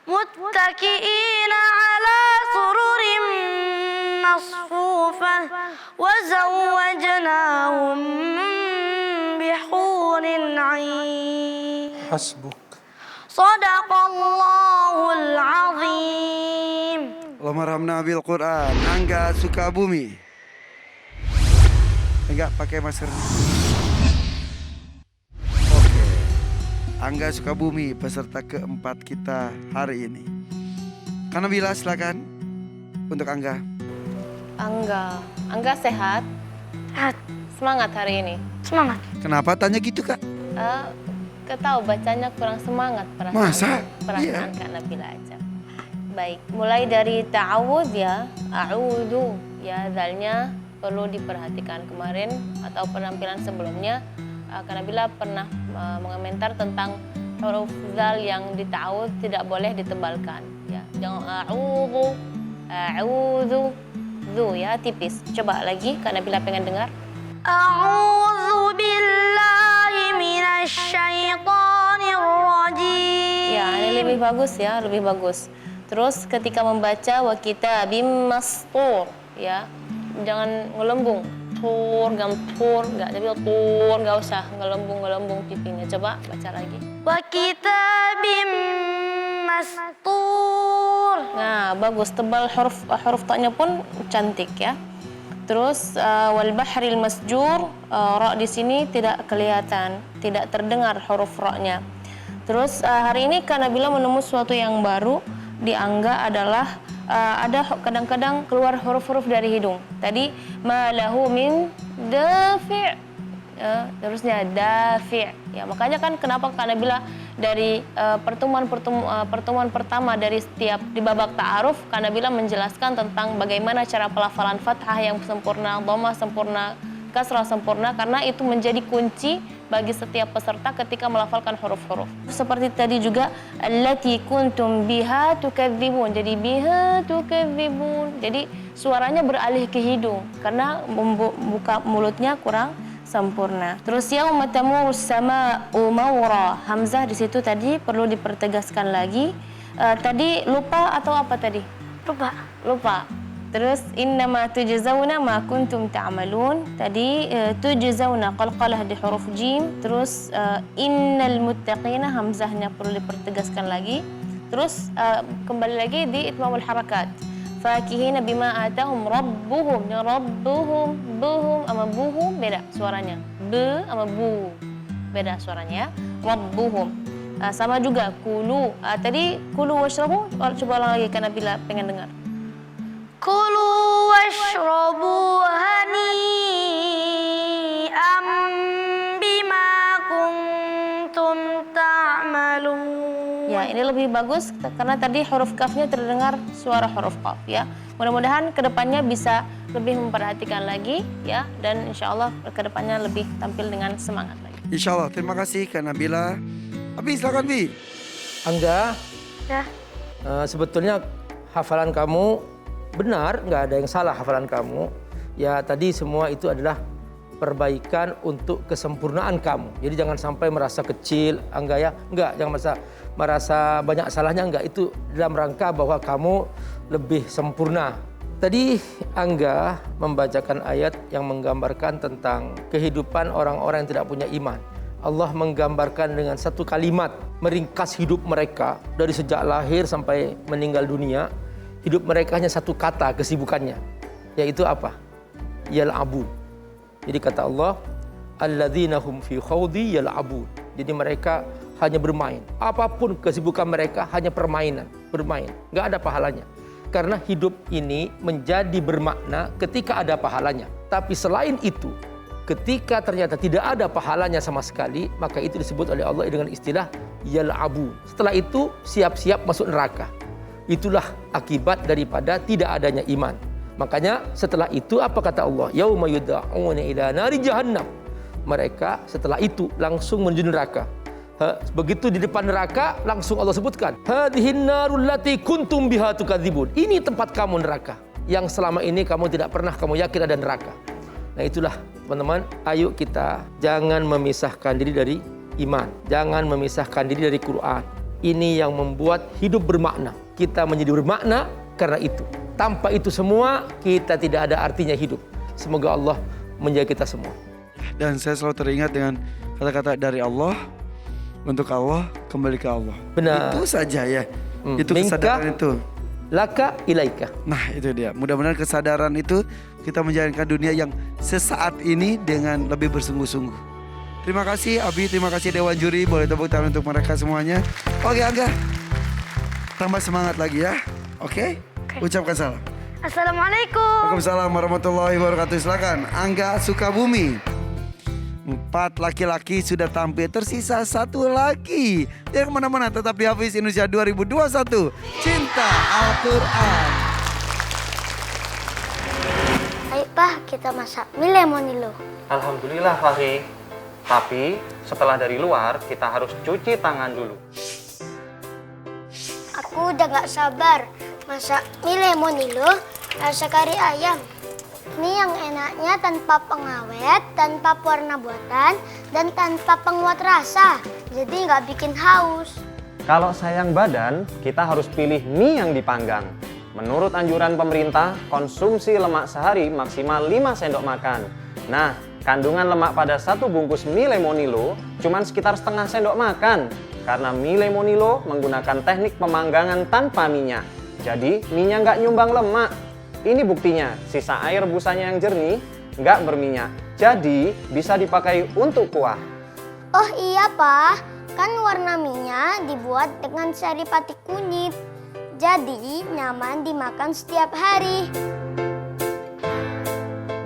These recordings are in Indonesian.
متكئين على سرر مصفوفة وزوجناهم بحور عين حسبك. صدق الله العظيم. Allahumma rahmna bil Quran. Angga Sukabumi. Enggak pakai masker. Oke. Angga Sukabumi peserta keempat kita hari ini. Kanabila silakan untuk Angga. Angga sehat? Sehat. Semangat hari ini? Semangat. Kenapa tanya gitu, Kak? Ketahu bacanya kurang semangat perasaan. Masa? Perasaan Iya. Kak Nabila aja. Baik, mulai dari ta'awudz ya. A'udzu. Ya, zalnya perlu diperhatikan. Kemarin atau penampilan sebelumnya Kak Nabila pernah mengomentar tentang huruf zal yang di ta'awudz tidak boleh ditebalkan ya. Jangan a'udzu, zu ya, tipis. Coba lagi, Kak Nabila pengen dengar. A'udzu billahi minasyaitonir rajim. Ya, ini lebih bagus ya, lebih bagus. Terus ketika membaca wa kitabim mastur ya, jangan ngelembung. Tur, tur, enggak, tapi tur, enggak usah ngelembung pipinya. Coba baca lagi. Wa kitabim mastur. Nah, bagus, tebal huruf ta-nya pun cantik ya. Terus wal bahril masjur, ra di sini tidak kelihatan, tidak terdengar huruf ra-nya. Terus hari ini Kak Nabila menemukan sesuatu yang baru di Angga adalah ada kadang-kadang keluar huruf-huruf dari hidung. Tadi ma lahu min dafi'. Terusnya dafi'. Ya, makanya kan kenapa Kak Nabila dari pertemuan pertama dari setiap di babak ta'aruf, Kak Nabila menjelaskan tentang bagaimana cara pelafalan fathah yang sempurna, dhammah sempurna, kasrah sempurna, karena itu menjadi kunci bagi setiap peserta ketika melafalkan huruf-huruf. Seperti tadi juga allati kuntum biha tukadzibun. Jadi biha tukadzibun. Jadi suaranya beralih ke hidung karena membuka mulutnya kurang sempurna. Terus yauma tamurus samaa'u mawra. Hamzah di situ tadi perlu dipertegaskan lagi. Tadi lupa atau apa tadi? Lupa. Terus innama tujzauna ma kuntum ta'malun. Tadi tujzauna qalqalah di huruf jim. Terus innal muttaqina hamzahnya perlu dipertegaskan lagi. Terus kembali lagi di itmamul harakat. Fakihina bima atahum rabbuhum. Yang rabbuhum, buhum sama buhum beda suaranya. B sama bu beda suaranya. Rabbuhum. Sama juga kulu. Tadi kulu washrabu. Coba ulang lagi karena bila pengen dengar. Kulu washrabu hani'an bima kuntum ta'malun. Ya, ini lebih bagus karena tadi huruf kafnya terdengar suara huruf kaf ya. Mudah-mudahan kedepannya bisa lebih memperhatikan lagi ya, dan insya Allah kedepannya lebih tampil dengan semangat lagi. Insya Allah. Terima kasih Kak Nabila. Abi silakan Bi. Angga, Ya. sebetulnya hafalan kamu benar, nggak ada yang salah hafalan kamu. Ya tadi semua itu adalah perbaikan untuk kesempurnaan kamu. Jadi jangan sampai merasa kecil, Angga ya. Enggak, jangan merasa banyak salahnya, enggak. Itu dalam rangka bahwa kamu lebih sempurna. Tadi Angga membacakan ayat yang menggambarkan tentang kehidupan orang-orang yang tidak punya iman. Allah menggambarkan dengan satu kalimat, meringkas hidup mereka dari sejak lahir sampai meninggal dunia. Hidup mereka hanya satu kata kesibukannya, yaitu apa? Yal'abun. Jadi kata Allah, alladzina hum fi khawdi yal'abun. Jadi mereka hanya bermain. Apapun kesibukan mereka hanya permainan, bermain. Nggak ada pahalanya. Karena hidup ini menjadi bermakna ketika ada pahalanya. Tapi selain itu, ketika ternyata tidak ada pahalanya sama sekali, maka itu disebut oleh Allah dengan istilah yal'abun. Setelah itu siap-siap masuk neraka. Itulah akibat daripada tidak adanya iman. Makanya setelah itu apa kata Allah? Yauma yud'auna ila nari jahannam. Mereka setelah itu langsung menuju neraka. Begitu di depan neraka langsung Allah sebutkan, hadhihin narul lati kuntum biha tukadzibun. Ini tempat kamu neraka yang selama ini kamu tidak pernah kamu yakin ada neraka. Nah itulah teman-teman, ayo kita jangan memisahkan diri dari iman, jangan memisahkan diri dari Quran. Ini yang membuat hidup bermakna. Kita menjadi bermakna karena itu. Tanpa itu semua, kita tidak ada artinya hidup. Semoga Allah menjaga kita semua. Dan saya selalu teringat dengan kata-kata dari Allah, untuk Allah, kembali ke Allah. Benar. Itu saja ya. Itu Minka, kesadaran itu. Laka ilaika. Nah itu dia. Mudah-mudahan kesadaran itu kita menjalankan dunia yang sesaat ini dengan lebih bersungguh-sungguh. Terima kasih Abi, terima kasih Dewan Juri. Boleh tepuk tangan untuk mereka semuanya. Oke Angga, tambah semangat lagi ya. Oke? Ucapkan salam. Assalamualaikum. Waalaikumsalam warahmatullahi wabarakatuh. Silakan Angga Sukabumi. 4 laki-laki sudah tampil, tersisa 1 lagi. Jangan kemana-mana, tetap di Hafiz Indonesia 2021. Cinta Al-Quran. Ayo Pak, kita masak mie lemonilo. Alhamdulillah Fahri. Tapi setelah dari luar kita harus cuci tangan dulu. Aku udah gak sabar masak mie lemonilo rasa kari ayam. Mie yang enaknya tanpa pengawet, tanpa pewarna buatan, dan tanpa penguat rasa. Jadi nggak bikin haus. Kalau sayang badan, kita harus pilih mie yang dipanggang. Menurut anjuran pemerintah, konsumsi lemak sehari maksimal 5 sendok makan. Nah, kandungan lemak pada 1 bungkus mie lemonilo cuma sekitar setengah sendok makan. Karena mie lemonilo menggunakan teknik pemanggangan tanpa minyak. Jadi, mie-nya nggak nyumbang lemak. Ini buktinya, sisa air busanya yang jernih, nggak berminyak. Jadi, bisa dipakai untuk kuah. Oh iya Pak, kan warna mie-nya dibuat dengan sari pati kunyit. Jadi, nyaman dimakan setiap hari.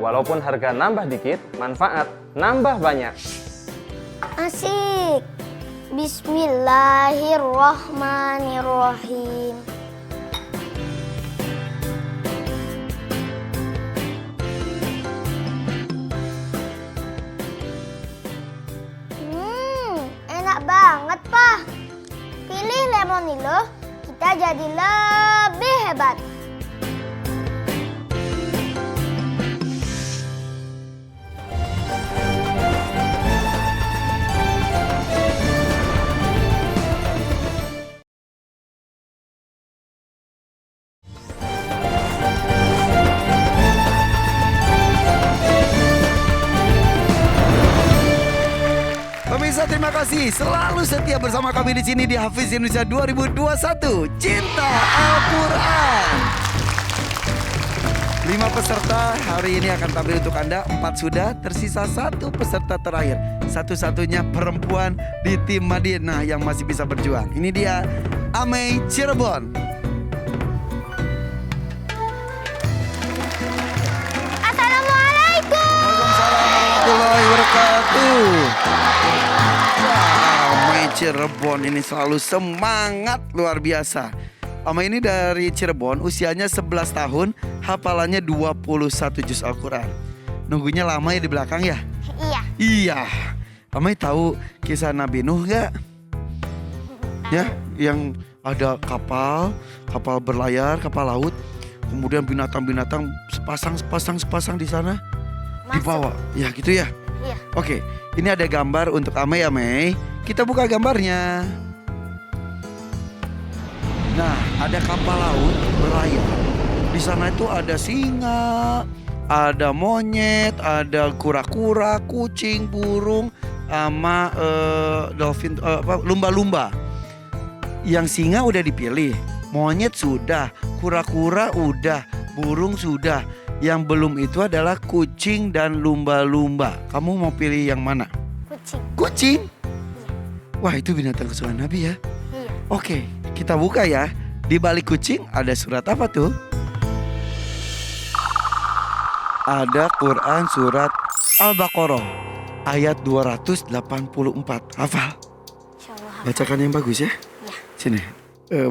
Walaupun harga nambah dikit, manfaat nambah banyak. Asik. Bismillahirrahmanirrahim. Enak banget, Pak. Pilih lemonilo, kita jadi lebih hebat. Pemirsa, terima kasih selalu setia bersama kami di sini di Hafiz Indonesia 2021. Cinta Al-Quran. 5 peserta hari ini akan tampil untuk Anda. 4 sudah, tersisa 1 peserta terakhir. Satu-satunya perempuan di tim Madinah yang masih bisa berjuang. Ini dia Amei Cirebon. Assalamualaikum. Waalaikumsalam warahmatullahi wabarakatuh. Amei Cirebon ini selalu semangat luar biasa. Amei ini dari Cirebon, usianya 11 tahun, hafalannya 21 juz Al-Quran. Nunggunya lama ya di belakang ya? Iya. Iya. Amei tahu kisah Nabi Nuh gak? Ya, yang ada kapal berlayar, kapal laut. Kemudian binatang-binatang sepasang di sana dibawa. Ya gitu ya? Iya. Oke, ini ada gambar untuk Amei. Kita buka gambarnya. Nah, ada kapal laut berlayar. Di sana itu ada singa, ada monyet, ada kura-kura, kucing, burung, sama dolphin, lumba-lumba. Yang singa udah dipilih, monyet sudah, kura-kura udah, burung sudah. Yang belum itu adalah kucing dan lumba-lumba. Kamu mau pilih yang mana? Kucing. Kucing? Wah, itu binatang kesukaan Nabi ya. Iya. Oke, kita buka ya. Di balik kucing ada surat apa tuh? Ada Quran surat Al-Baqarah ayat 284. Hafal? Insyaallah. Bacakan yang bagus ya. Iya. Sini.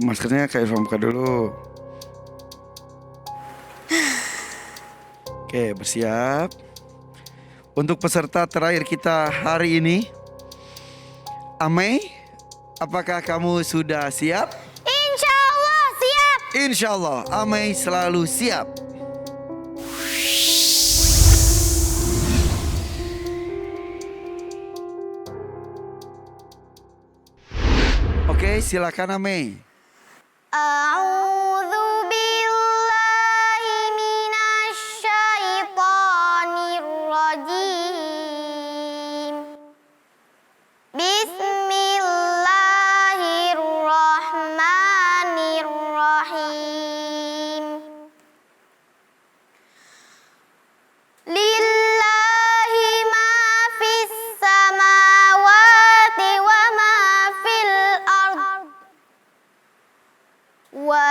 Maskernya Kak Irfan buka dulu. Oke, bersiap. Untuk peserta terakhir kita hari ini, Amei, apakah kamu sudah siap? Insya Allah siap. Insya Allah, Amei selalu siap. Oke, silakan Amei. A'udzu billahi minasy syaithanir rajim. Bismillahirrahmanirrahim. Lillahi ma fis samawati wa ma fil ard. Wa